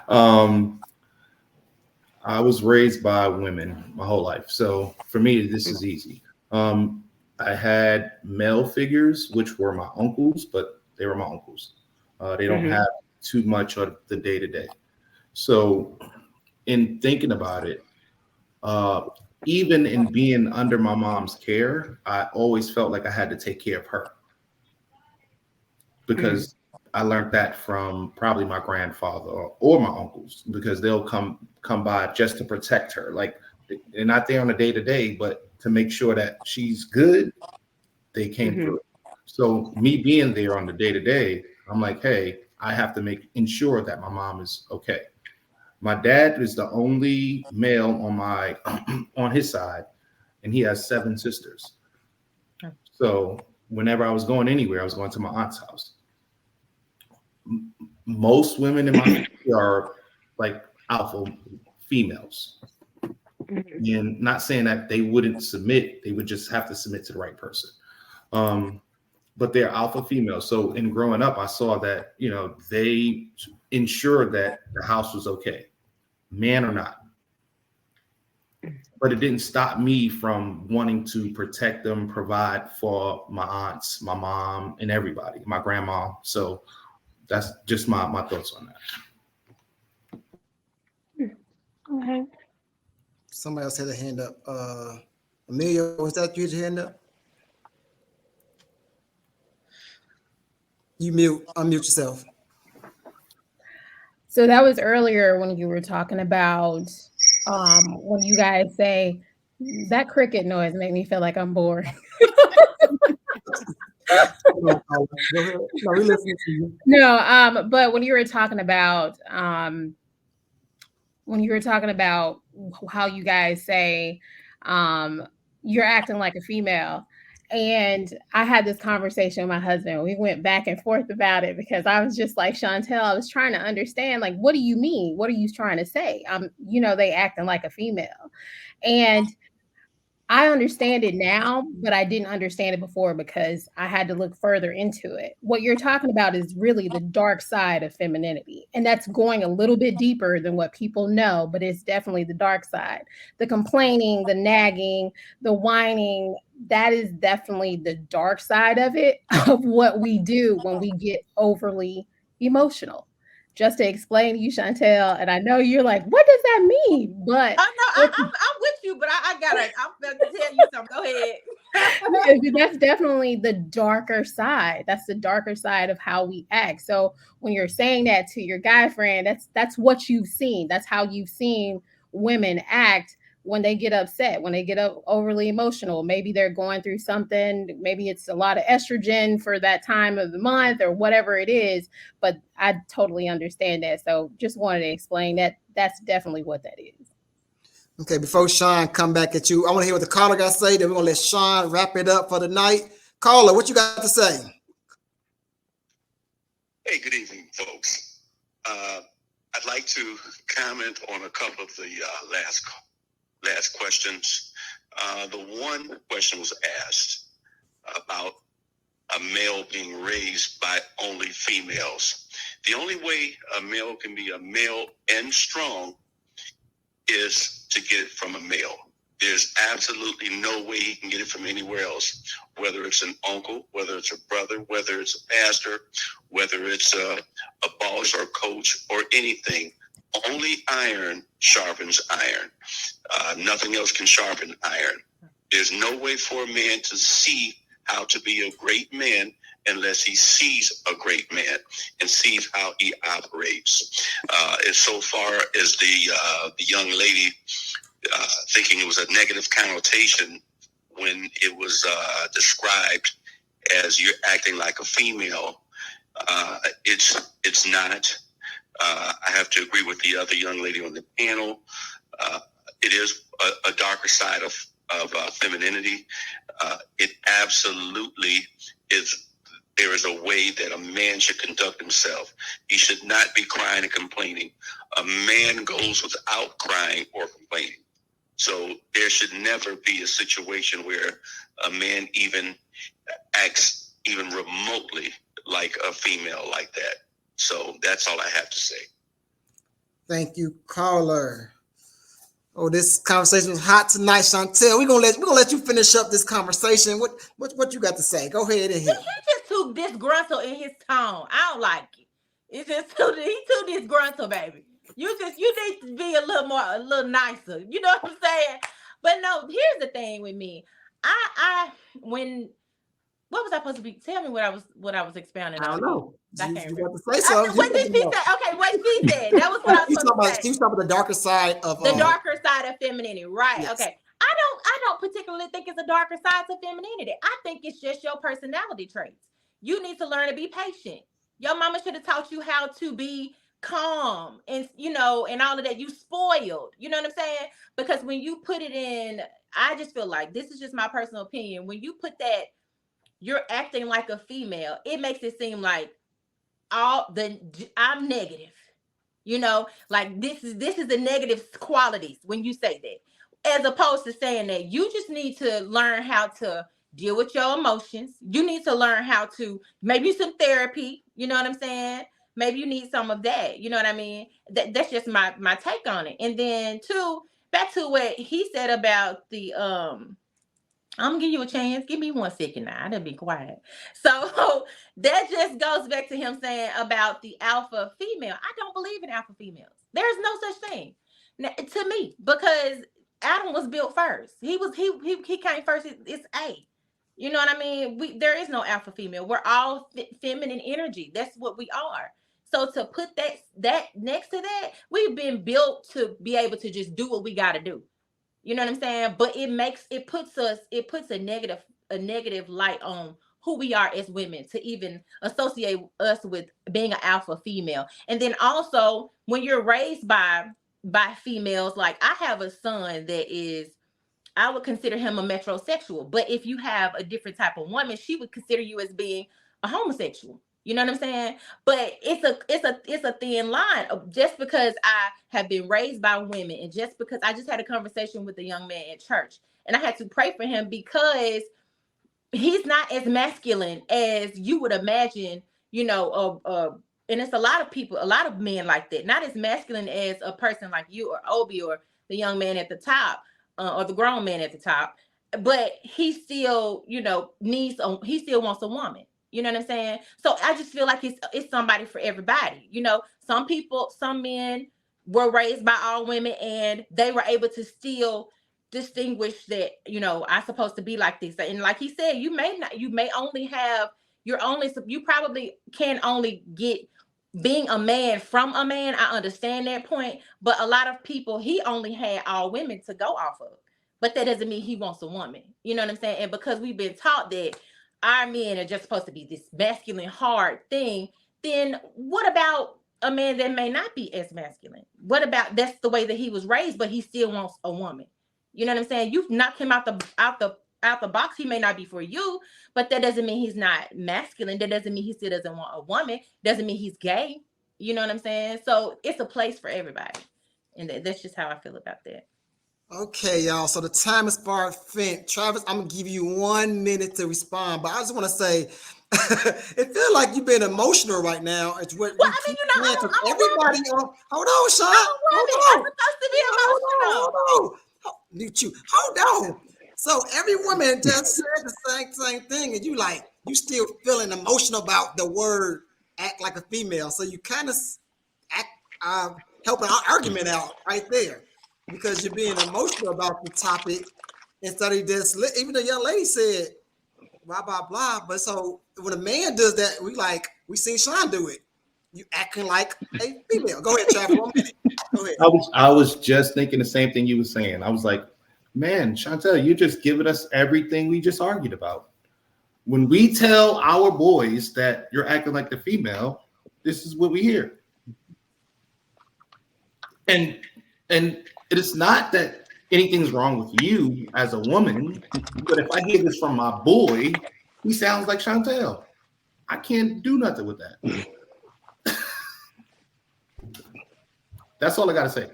um, I was raised by women my whole life, so for me, this is easy. Um, I had male figures, which were my uncles, but they were my uncles. They don't Mm-hmm. have too much of the day to day. So, in thinking about it, uh, even in being under my mom's care, I always felt like I had to take care of her Mm-hmm. because I learned that from probably my grandfather or my uncles because they'll come by just to protect her. Like they're not there on a day to day, but to make sure that she's good, they came Mm-hmm. through. So me being there on the day to day, I'm like, hey, I have to make ensure that my mom is okay. My dad is the only male on my on his side, and he has seven sisters. So whenever I was going anywhere, I was going to my aunt's house. Most women in my family are like alpha females. Mm-hmm. And not saying that they wouldn't submit, they would just have to submit to the right person. Um, but they're alpha females. So in growing up, I saw that, they ensured that the house was okay, man or not. But it didn't stop me from wanting to protect them, provide for my aunts, my mom, and everybody, my grandma. So that's just my thoughts on that. Okay. Somebody else had a hand up. Amelia, was that you had your hand up? You unmute yourself. So that was earlier when you were talking about when you guys say that cricket noise made me feel like I'm bored. No, go ahead. No, we listening to you. No, but when you were talking about how you guys say um you're acting like a female. And I had this conversation with my husband. We went back and forth about it because I was just like, Chantel, I was trying to understand, like, what do you mean? What are you trying to say? They acting like a female. And I understand it now, but I didn't understand it before because I had to look further into it. What you're talking about is really the dark side of femininity. And that's going a little bit deeper than what people know, but it's definitely the dark side. The complaining, the nagging, the whining, that is definitely the dark side of it, of what we do when we get overly emotional. Just to explain to you, Chantel, and I know you're like, what does that mean? But I know I'm with you, but I'm about to tell you something. Go ahead. that's definitely the darker side. That's the darker side of how we act. So when you're saying that to your guy friend, that's what you've seen. That's how you've seen women act when they get upset, when they get overly emotional. Maybe they're going through something. Maybe it's a lot of estrogen for that time of the month or whatever it is. But I totally understand that. So just wanted to explain that that's definitely what that is. Okay, before Sean come back at you, I want to hear what the caller got to say. Then we're gonna let Sean wrap it up for the night. Caller, what you got to say? Hey, good evening, folks. I'd like to comment on a couple of the last questions. The one question was asked about a male being raised by only females. The only way a male can be a male and strong is to get it from a male. There's absolutely no way he can get it from anywhere else, whether it's an uncle, whether it's a brother, whether it's a pastor, whether it's a boss or coach or anything. Only iron sharpens iron. Nothing else can sharpen iron. There's no way for a man to see how to be a great man unless he sees a great man and sees how he operates. As so far as the young lady thinking it was a negative connotation when it was described as you're acting like a female, it's not. I have to agree with the other young lady on the panel. It is a darker side of femininity. It absolutely is. There is a way that a man should conduct himself. He should not be crying and complaining. A man goes without crying or complaining. So there should never be a situation where a man even acts even remotely like a female like that. So that's all I have to say. Thank you, caller. Oh, this conversation was hot tonight, Chantel. We're gonna let you finish up this conversation. What you got to say? Go ahead and hit. He just too disgruntled in his tone. I don't like it. It's just he's too disgruntled, baby. You need to be a little nicer. You know what I'm saying? But no, here's the thing with me. What was I supposed to be? Tell me what I was expounding on. I don't know. I can't remember. Got to say something. What did she say? Okay, what she said. That was what I was supposed to say. She was talking about the darker side of the darker side of femininity, right? Yes. Okay. I don't particularly think it's a darker side to femininity. I think it's just your personality traits. You need to learn to be patient. Your mama should have taught you how to be calm and and all of that. You spoiled. You know what I'm saying? Because when you put it in, I just feel like, this is just my personal opinion. When you put that, you're acting like a female, it makes it seem like I'm negative. Like this is the negative qualities when you say that, as opposed to saying that you just need to learn how to deal with your emotions. You need to learn how to, maybe some therapy. You know what I'm saying? Maybe you need some of that. You know what I mean? That's just my take on it. And then back to what he said about the I'm gonna give you a chance. Give me 1 second now. I didn't be quiet. So that just goes back to him saying about the alpha female. I don't believe in alpha females. There's no such thing to me, because Adam was built first. He came first. It's A. You know what I mean? There is no alpha female. We're all feminine energy. That's what we are. So to put that next to that, we've been built to be able to just do what we got to do. You know what I'm saying? But it puts a negative light on who we are as women, to even associate us with being an alpha female. And then also, when you're raised by females, like I have a son that is, I would consider him a metrosexual. But if you have a different type of woman, she would consider you as being a homosexual. You know what I'm saying? But it's a thin line. Just because I have been raised by women, and just because I just had a conversation with a young man at church, and I had to pray for him because he's not as masculine as you would imagine, and it's a lot of people, a lot of men like that, not as masculine as a person like you or Obi or the young man at the top, or the grown man at the top. But he still, he still wants a woman. You know what I'm saying? So I just feel like it's somebody for everybody. Some men were raised by all women, and they were able to still distinguish that, I'm supposed to be like this. And like he said, you probably can only get being a man from a man. I understand that point. But a lot of people, he only had all women to go off of. But that doesn't mean he wants a woman. You know what I'm saying? And because we've been taught that our men are just supposed to be this masculine, hard thing, then what about a man that may not be as masculine? What about that's the way that he was raised, but he still wants a woman? You know what I'm saying? You knock him out the box. He may not be for you, but that doesn't mean he's not masculine. That doesn't mean he still doesn't want a woman. Doesn't mean he's gay. You know what I'm saying? So it's a place for everybody, and that's just how I feel about that. Okay, y'all. So the time is far spent. Travis, I'm gonna give you 1 minute to respond, but I just want to say, it feels like you've been emotional right now. It's what everybody. Hold on, Sean. Hold on. I'm supposed to be emotional. Hold on. Hold on. So every woman just said the same thing, and you still feeling emotional about the word "act like a female." So you kind of helping our argument out right there, because you're being emotional about the topic instead of just, even the young lady said blah blah blah. But so when a man does that, we seen Sean do it. You acting like a female. Go ahead, Travis. 1 minute. Go ahead. I was just thinking the same thing you were saying. I was like, man, Chantel, you're just giving us everything we just argued about. When we tell our boys that you're acting like the female, this is what we hear. And it is not that anything's wrong with you as a woman, but if I hear this from my boy, he sounds like Chantel. I can't do nothing with that. That's all I got to say.